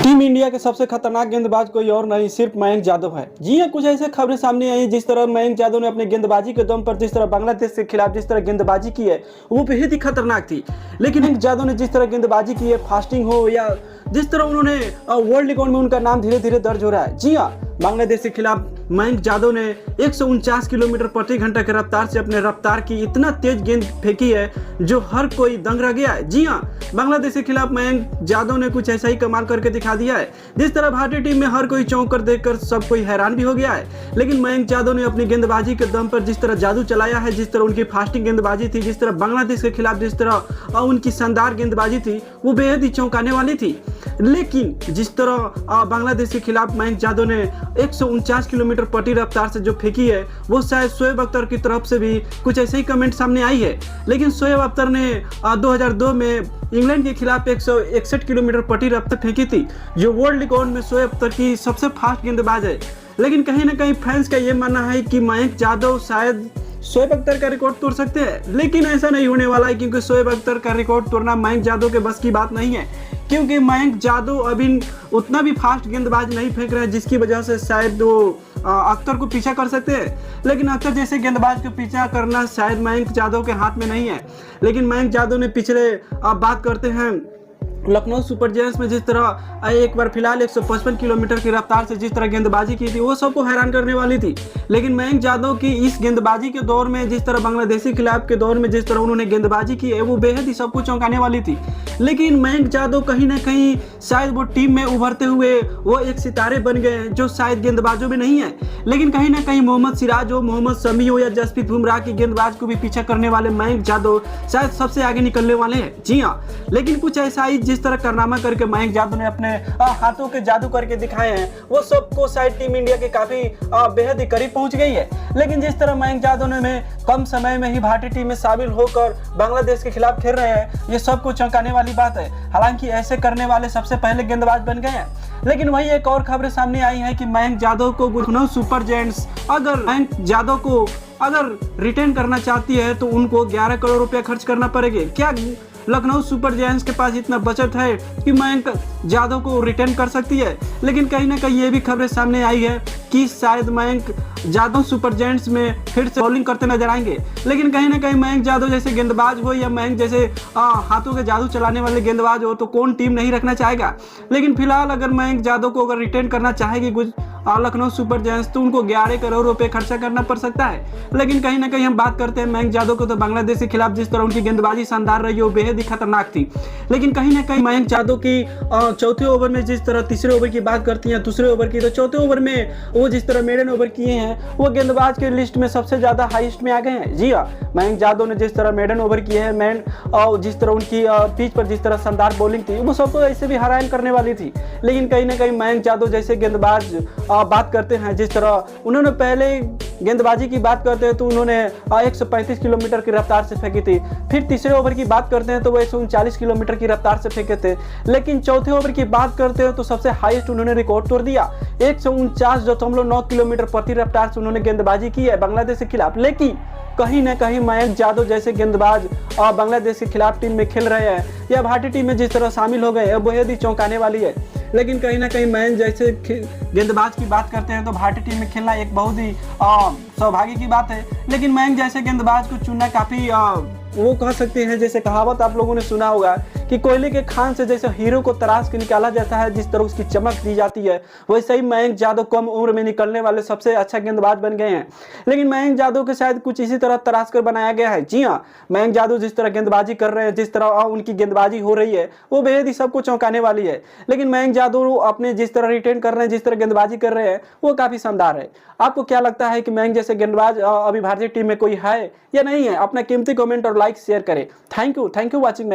Team India के सबसे खतरनाक गेंदबाज कोई और नहीं, सिर्फ मयंक यादव है। जी हां, कुछ ऐसे खबरें सामने आई जिस तरह मयंक यादव ने अपने गेंदबाजी के दम पर जिस तरह बांग्लादेश के खिलाफ जिस तरह गेंदबाजी की है वो बेहद ही खतरनाक थी। लेकिन मयंक यादव ने जिस तरह गेंदबाजी की है, फास्टिंग हो या जिस तरह उन्होंने वर्ल्ड रिकॉर्ड में उनका नाम धीरे धीरे दर्ज हो रहा है। जी हाँ, बांग्लादेश के खिलाफ मयंक यादव ने 149 किलोमीटर प्रति घंटा के रफ्तार से अपने रफ्तार की इतना तेज गेंद फेंकी है जो हर कोई दंग रह गया है। जी हाँ, बांग्लादेश के खिलाफ मयंक यादव ने कुछ ऐसा ही कमाल करके दिखा दिया है। जिस तरह भारतीय टीम में हर कोई चौंक कर देखकर सब कोई हैरान भी हो गया है। लेकिन मयंक यादव ने अपनी गेंदबाजी के दम पर जिस तरह जादू चलाया है, जिस तरह उनकी फास्टिंग गेंदबाजी थी, जिस तरह बांग्लादेश के खिलाफ जिस तरह उनकी शानदार गेंदबाजी थी वो बेहद ही चौंकाने वाली थी। लेकिन जिस तरह बांग्लादेश के खिलाफ मयंक यादव ने 149 किलोमीटर प्रति रफ्तार से जो फेंकी है वो शायद शोएब अख्तर की तरफ से भी कुछ ऐसे ही कमेंट सामने आई है। लेकिन शोएब अख्तर ने 2002 में इंग्लैंड के खिलाफ 161 किलोमीटर प्रति रफ्तार फेंकी थी, जो वर्ल्ड रिकॉर्ड में शोएब अख्तर की सबसे फास्ट गेंदबाज है। लेकिन कहीं ना कहीं फैंस का ये मानना है कि मयंक यादव शायद शोएब अख्तर का रिकॉर्ड तोड़ सकते हैं। लेकिन ऐसा नहीं होने वाला है, क्योंकि शोएब अख्तर का रिकॉर्ड तोड़ना मयंक यादव के बस की बात नहीं है। क्योंकि मयंक यादव अभी उतना भी फास्ट गेंदबाज नहीं फेंक रहे हैं जिसकी वजह से शायद वो अख्तर को पीछा कर सकते हैं। लेकिन अख्तर जैसे गेंदबाज को पीछा करना शायद मयंक यादव के हाथ में नहीं है। लेकिन मयंक यादव ने पिछले बात करते हैं लखनऊ सुपर जायंट्स में जिस तरह एक बार फिलहाल 155 किलोमीटर की रफ्तार से जिस तरह गेंदबाजी की थी वो सबको हैरान करने वाली थी। लेकिन मयंक यादव की इस गेंदबाजी के दौर में जिस तरह बांग्लादेशी खिलाफ के दौर में जिस तरह उन्होंने गेंदबाजी की है वो बेहद ही सबको चौंकाने वाली थी। लेकिन मयंक यादव कहीं ना कहीं शायद वो टीम में उभरते हुए वो एक सितारे बन गए हैं जो शायद गेंदबाजों में नहीं है। लेकिन कहीं ना कहीं मोहम्मद सिराज हो, मोहम्मद शमी हो या जसप्रीत बुमराह की गेंदबाज को भी पीछा करने वाले मयंक यादव शायद सबसे आगे निकलने वाले हैं। जी हाँ, लेकिन कुछ ऐसा ही जिस तरह कारनामा करके मयंक यादव ने अपने हाथों के जादू करके दिखाए हैं वो सबको शायद टीम इंडिया के काफी बेहद ही करीब पहुंच गई है। लेकिन जिस तरह मयंक यादव ने कम समय में ही भारतीय टीम में शामिल होकर बांग्लादेश के खिलाफ खेल रहे हैं, ये सबको चौंकाने वाली बात है। हालांकि ऐसे करने वाले सबसे पहले गेंदबाज बन गए हैं। लेकिन वही एक और खबर सामने आई है कि मयंक यादव को लखनऊ सुपर जायंट्स अगर मयंक यादव को रिटेन करना चाहती है तो उनको 11 करोड़ रुपया खर्च करना पड़ेगा। क्या लखनऊ सुपर जायंट्स के पास इतना बचत है कि मयंक यादव को रिटेन कर सकती है? लेकिन कहीं ना कहीं ये भी खबरें सामने आई है कि शायद मयंक यादव सुपर जायंट्स में फिर से बॉलिंग करते नजर आएंगे। लेकिन कहीं ना कहीं मयंक यादव जैसे गेंदबाज हो या मयंक जैसे हाथों के जादू चलाने वाले गेंदबाज हो तो कौन टीम नहीं रखना चाहेगा। लेकिन फिलहाल अगर मयंक यादव को अगर रिटेन करना चाहेगी लखनऊ सुपर जायंट्स तो उनको 11 करोड़ रुपए खर्चा करना पड़ सकता है। लेकिन कहीं ना कहीं हम बात करते हैं मयंक यादव को, तो बांग्लादेश के खिलाफ जिस तरह उनकी गेंदबाजी शानदार रही वो बेहद ही खतरनाक थी। लेकिन कहीं ना कहीं मयंक यादव की चौथे ओवर में जिस तरह तीसरे ओवर की बात करती हैं, दूसरे ओवर की, तो चौथे ओवर में वो जिस तरह मेडन ओवर किए हैं वो गेंदबाज के लिस्ट में सबसे ज्यादा हाईएस्ट में आ गए हैं। जी हाँ, मयंक यादव ने जिस तरह मेडन ओवर किए हैं और जिस तरह उनकी पिच पर जिस तरह शानदार बॉलिंग थी वो सबको ऐसे भी हैरान करने वाली थी। लेकिन कहीं ना कहीं मयंक यादव जैसे गेंदबाज बात करते हैं, जिस तरह उन्होंने पहले गेंदबाजी की बात करते हैं तो उन्होंने 135 किलोमीटर की रफ्तार से फेंकी थी। फिर तीसरे ओवर की बात करते हैं तो वो 139 किलोमीटर की रफ्तार से फेंके थे। लेकिन चौथे ओवर की बात करते हैं तो सबसे हाईएस्ट उन्होंने रिकॉर्ड तोड़ दिया, 149.9 किलोमीटर प्रति रफ्तार से उन्होंने गेंदबाजी की है बांग्लादेश के खिलाफ। लेकिन कहीं ना कहीं मयंक यादव जैसे गेंदबाज बांग्लादेश के खिलाफ टीम में खेल रहे हैं या भारतीय टीम में जिस तरह शामिल हो गए हैं बेहद ही चौंकाने वाली है। लेकिन कहीं ना कहीं मयंक जैसे गेंदबाज की बात करते हैं तो भारतीय टीम में खेलना एक बहुत ही सौभाग्य की बात है। लेकिन मयंक जैसे गेंदबाज को चुनना काफ़ी वो कह सकते हैं, जैसे कहावत आप लोगों ने सुना होगा कि कोयले के खान से जैसे हीरो को तराश के निकाला जाता है, जिस तरह उसकी चमक दी जाती है वैसे ही मयंक यादव कम उम्र में निकलने वाले सबसे अच्छा गेंदबाज बन गए हैं। लेकिन मयंक यादव के शायद कुछ इसी तरह तराश कर बनाया गया है। जी हाँ, मयंक यादव जिस तरह गेंदबाजी कर रहे हैं, जिस तरह उनकी गेंदबाजी हो रही है वो बेहद ही सबको चौंकाने वाली है। लेकिन मयंक यादव अपने जिस तरह रिटेन कर रहे हैं, जिस तरह गेंदबाजी कर रहे हैं वो काफ़ी शानदार है। आपको क्या लगता है कि मयंक जैसे गेंदबाज अभी भारतीय टीम में कोई है या नहीं है? अपना कीमती कमेंट और लाइक शेयर करें। Thank you watching.